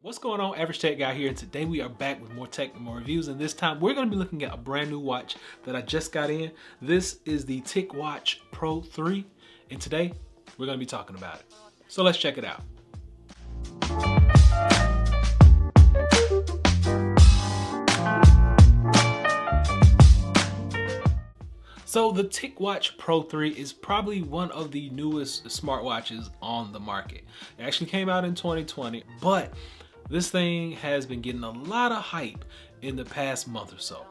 What's going on, Average Tech Guy here, and today we are back with more tech and more reviews, and this time we're going to be looking at a brand new watch that I just got in. This is the TicWatch Pro 3, and today we're going to be talking about it. So let's check it out. So the TicWatch Pro 3 is probably one of the newest smartwatches on the market. It actually came out in 2020, but this thing has been getting a lot of hype in the past month or so.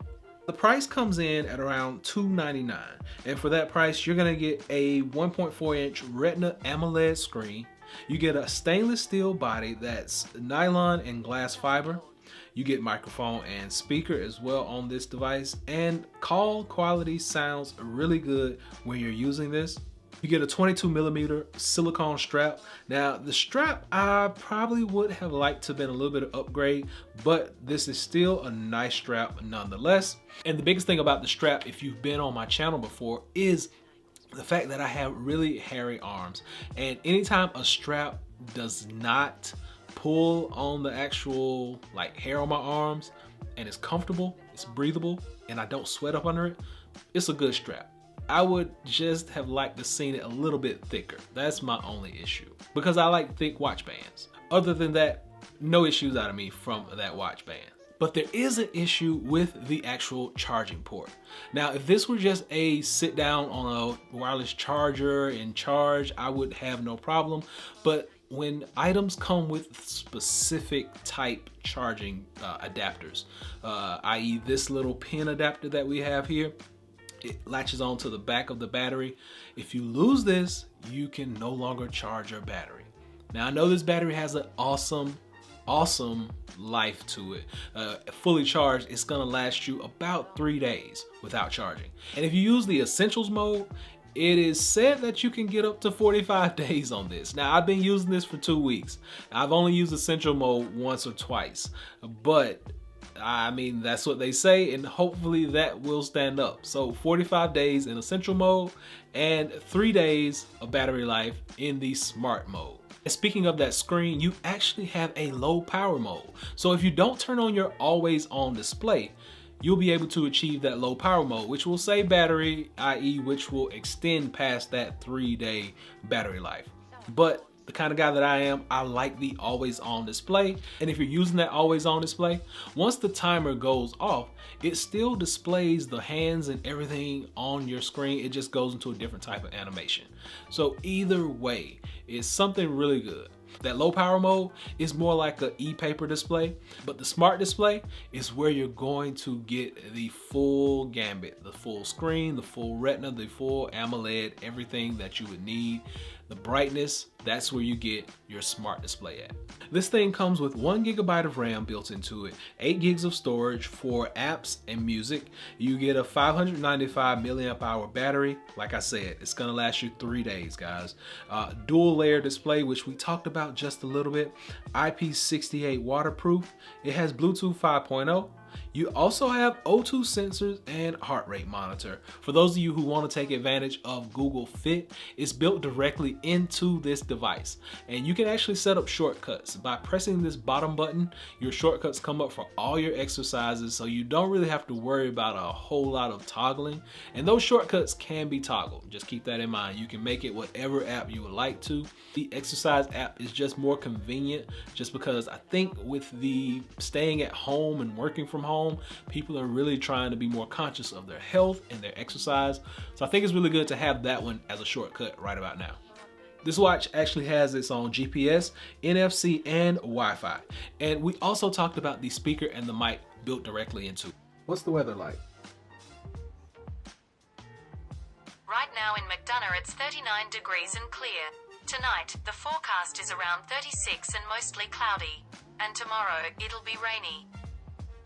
The price comes in at around $299, and for that price, you're gonna get a 1.4-inch Retina AMOLED screen. You get a stainless steel body that's nylon and glass fiber. You get microphone and speaker as well on this device, and call quality sounds really good when you're using this. You get a 22mm silicone strap. Now the strap, I probably would have liked to have been a little bit of upgrade, but this is still a nice strap nonetheless. And the biggest thing about the strap, if you've been on my channel before, is the fact that I have really hairy arms. And anytime a strap does not pull on the actual hair on my arms and it's comfortable, it's breathable, and I don't sweat up under it, it's a good strap. I would just have liked to seen it a little bit thicker. That's my only issue, because I like thick watch bands. Other than that, no issues out of me from that watch band. But there is an issue with the actual charging port. Now, if this were just a sit down on a wireless charger and charge, I would have no problem. But when items come with specific type charging adapters, i.e. this little pin adapter that we have here, it latches onto the back of the battery. If you lose this, you can no longer charge your battery. Now, I know this battery has an awesome life to it. Fully charged, it's gonna last you about 3 days without charging. And if you use the Essentials mode, it is said that you can get up to 45 days on this. Now, I've been using this for 2 weeks. I've only used Essential mode once or twice, but I mean, that's what they say, and hopefully that will stand up. So 45 days in Essential mode and 3 days of battery life in the Smart mode. And speaking of that screen, you actually have a low power mode. So if you don't turn on your always on display, you'll be able to achieve that low power mode, which will save battery, i.e. which will extend past that 3-day battery life. But the kind of guy that I am, I like the always on display. And if you're using that always on display, once the timer goes off, it still displays the hands and everything on your screen. It just goes into a different type of animation. So either way, it's something really good. That low power mode is more like an e-paper display, but the smart display is where you're going to get the full gambit, the full screen, the full retina, the full AMOLED, everything that you would need. The brightness, that's where you get your smart display at. This thing comes with 1 GB of RAM built into it, 8 gigs of storage for apps and music. You get a 595 milliamp hour battery. Like I said, it's gonna last you 3 days, guys. Dual layer display, which we talked about just a little bit. IP68 waterproof. It has Bluetooth 5.0. You also have O2 sensors and heart rate monitor. For those of you who want to take advantage of Google Fit, it's built directly into this device. And you can actually set up shortcuts. By pressing this bottom button, your shortcuts come up for all your exercises, so you don't really have to worry about a whole lot of toggling. And those shortcuts can be toggled. Just keep that in mind. You can make it whatever app you would like to. The exercise app is just more convenient, just because I think with the staying at home and working from home, people are really trying to be more conscious of their health and their exercise. So I think it's really good to have that one as a shortcut right about now. This watch actually has its own GPS, NFC, and Wi-Fi. And we also talked about the speaker and the mic built directly into it. What's the weather like? Right now in McDonough, it's 39 degrees and clear. Tonight, the forecast is around 36 and mostly cloudy. And tomorrow, it'll be rainy.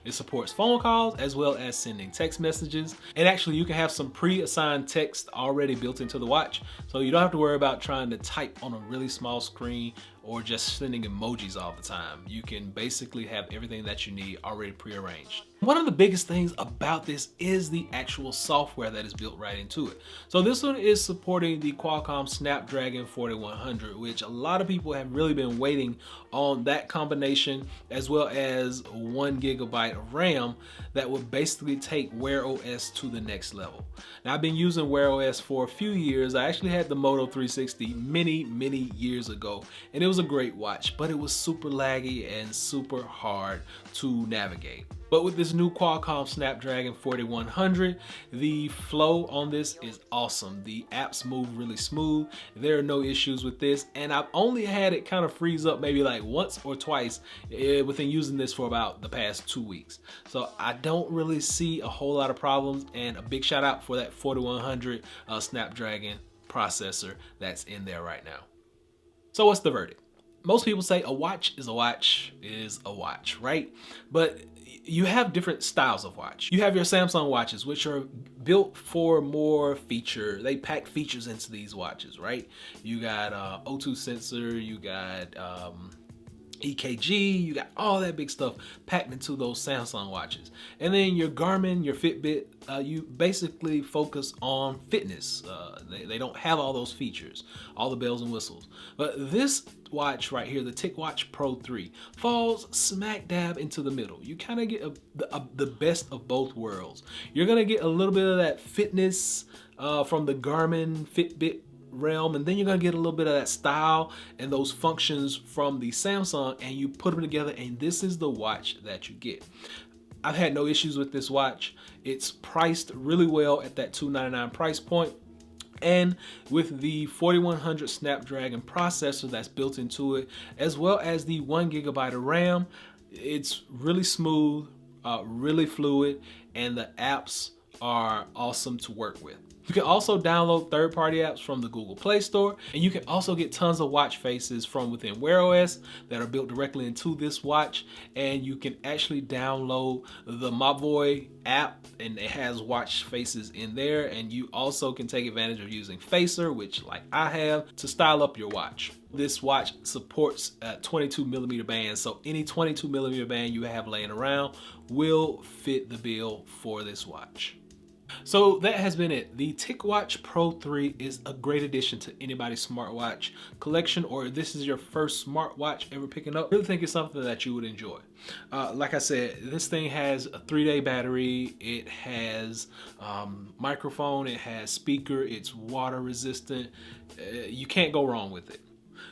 It supports phone calls as well as sending text messages. And actually, you can have some pre-assigned text already built into the watch, so you don't have to worry about trying to type on a really small screen or just sending emojis all the time. You can basically have everything that you need already prearranged. One of the biggest things about this is the actual software that is built right into it. So this one is supporting the Qualcomm Snapdragon 4100, which a lot of people have really been waiting on that combination, as well as 1 GB of RAM that would basically take Wear OS to the next level. Now, I've been using Wear OS for a few years. I actually had the Moto 360 many years ago, and it was a great watch, but it was super laggy and super hard to navigate. But with this new Qualcomm Snapdragon 4100, the flow on this is awesome. The apps move really smooth. There are no issues with this, and I've only had it kind of freeze up maybe like once or twice within using this for about the past 2 weeks. So I don't really see a whole lot of problems, and a big shout out for that 4100 Snapdragon processor that's in there right now. So what's the verdict? Most people say a watch is a watch is a watch, right? But you have different styles of watch. You have your Samsung watches, which are built for more feature. They pack features into these watches, right? You got O2 sensor, you got EKG, you got all that big stuff packed into those Samsung watches. And then your Garmin, your Fitbit, you basically focus on fitness. They don't have all those features, all the bells and whistles. But this watch right here, the TicWatch Pro 3, falls smack dab into the middle. You kind of get the best of both worlds. You're gonna get a little bit of that fitness from the Garmin Fitbit realm, and then you're gonna get a little bit of that style and those functions from the Samsung, and you put them together, and this is the watch that you get. I've had no issues with this watch. It's priced really well at that $299 price point. And with the 4100 Snapdragon processor that's built into it, as well as the 1 GB of RAM, it's really smooth, really fluid, and the apps are awesome to work with. You can also download third-party apps from the Google Play Store, and you can also get tons of watch faces from within Wear OS that are built directly into this watch, and you can actually download the Mavoy app, and it has watch faces in there, and you also can take advantage of using Facer, which like I have, to style up your watch. This watch supports a 22mm band, so any 22mm band you have laying around will fit the bill for this watch. So that has been it. The TicWatch Pro 3 is a great addition to anybody's smartwatch collection, or if this is your first smartwatch ever picking up, I really think it's something that you would enjoy. Like I said, this thing has a 3-day battery, it has microphone, it has speaker, it's water resistant. You can't go wrong with it.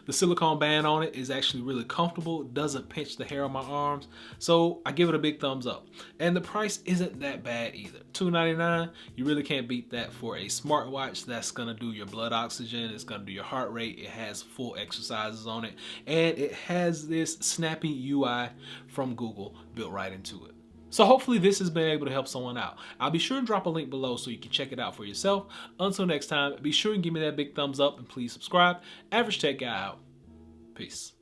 The silicone band on it is actually really comfortable. It doesn't pinch the hair on my arms, so I give it a big thumbs up. And the price isn't that bad either. $299, you really can't beat that for a smartwatch that's gonna do your blood oxygen, it's gonna do your heart rate, it has full exercises on it, and it has this snappy UI from Google built right into it. So hopefully this has been able to help someone out. I'll be sure to drop a link below so you can check it out for yourself. Until next time, be sure and give me that big thumbs up, and please subscribe. Average Tech Guy out. Peace.